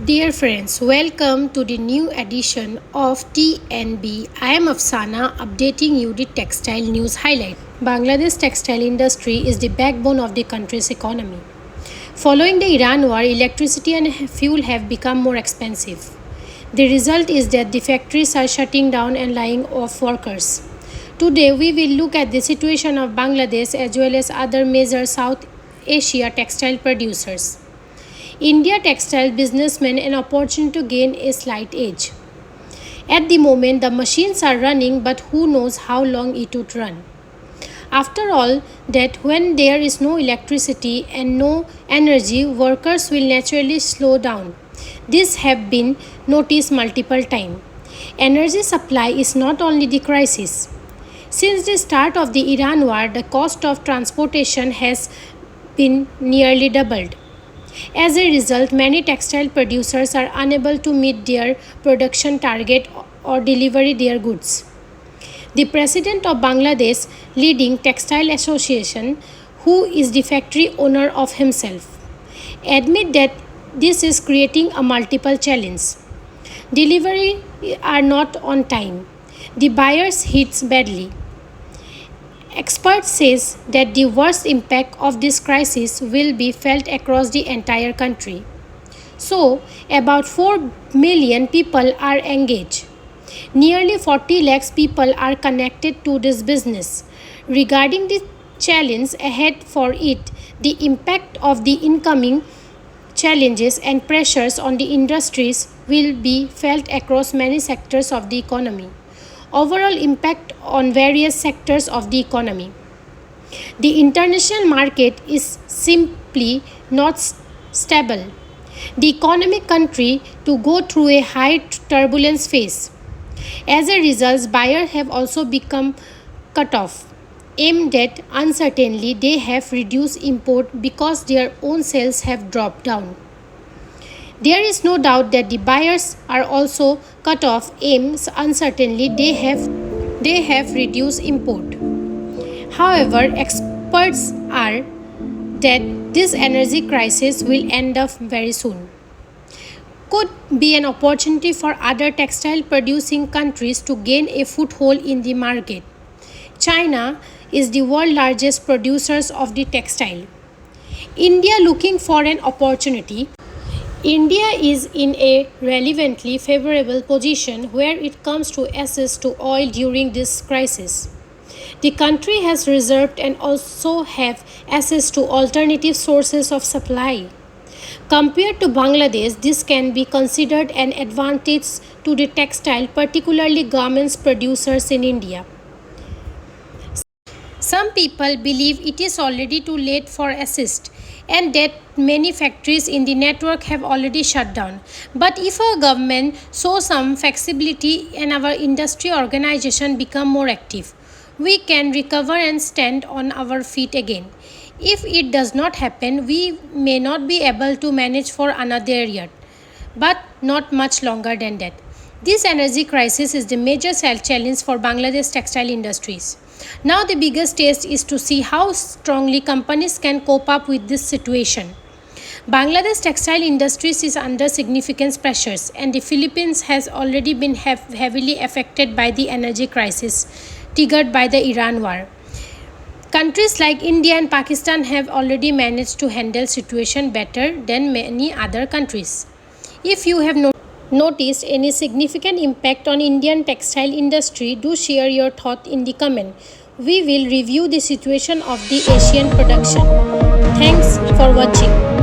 Dear friends, welcome to the new edition of TNB. I am Afsana updating you the textile news highlight. Bangladesh textile industry is the backbone of the country's economy. Following the Iran war, electricity and fuel have become more expensive. The result is that the factories are shutting down and laying off workers. Today we will look at the situation of Bangladesh as well as other major South Asia textile producers. India textile businessmen an opportunity to gain a slight edge. At the moment, the machines are running, but who knows how long it would run. After all, that when there is no electricity and no energy, workers will naturally slow down. This have been noticed multiple times. Energy supply is not only the crisis. Since the start of the Iran war, the cost of transportation has been nearly doubled. As a result, many textile producers are unable to meet their production target or deliver their goods. The president of Bangladesh leading textile association, who is the factory owner of himself, admit that this is creating a multiple challenge. Delivery are not on time. The buyers hits badly. Experts says that the worst impact of this crisis will be felt across the entire country. So, about 4 million people are engaged. Nearly 40 lakhs people are connected to this business. Regarding the challenge ahead for it, the impact of the incoming challenges and pressures on the industries will be felt across many sectors of the economy. Overall impact on various sectors of the economy. The international market is simply not stable. The economic country to go through a high turbulence phase. As a result, buyers have also become cut off. Aimed at uncertainty, they have reduced import because their own sales have dropped down. There is no doubt that the buyers are also cut off aims uncertainly they have reduced import. However, experts are that this energy crisis will end up very soon. Could be an opportunity for other textile producing countries to gain a foothold in the market. China is the world largest producers of the textile. India looking for an opportunity. India is in a relevantly favorable position where it comes to access to oil during this crisis. The country has reserved and also have access to alternative sources of supply. Compared to Bangladesh, this can be considered an advantage to the textile, particularly garments producers in India. Some people believe it is already too late for assist and that many factories in the network have already shut down. But if our government shows some flexibility and our industry organization become more active, we can recover and stand on our feet again. If it does not happen, we may not be able to manage for another year, but not much longer than that. This energy crisis is the major challenge for Bangladesh textile industries. Now the biggest test is to see how strongly companies can cope up with this situation. Bangladesh textile industries is under significant pressures and the Philippines has already been heavily affected by the energy crisis triggered by the Iran war. Countries like India and Pakistan have already managed to handle situation better than many other countries. If you have noticed any significant impact on Indian textile industry, do share your thought in the comment. We will review the situation of the Asian production. Thanks for watching.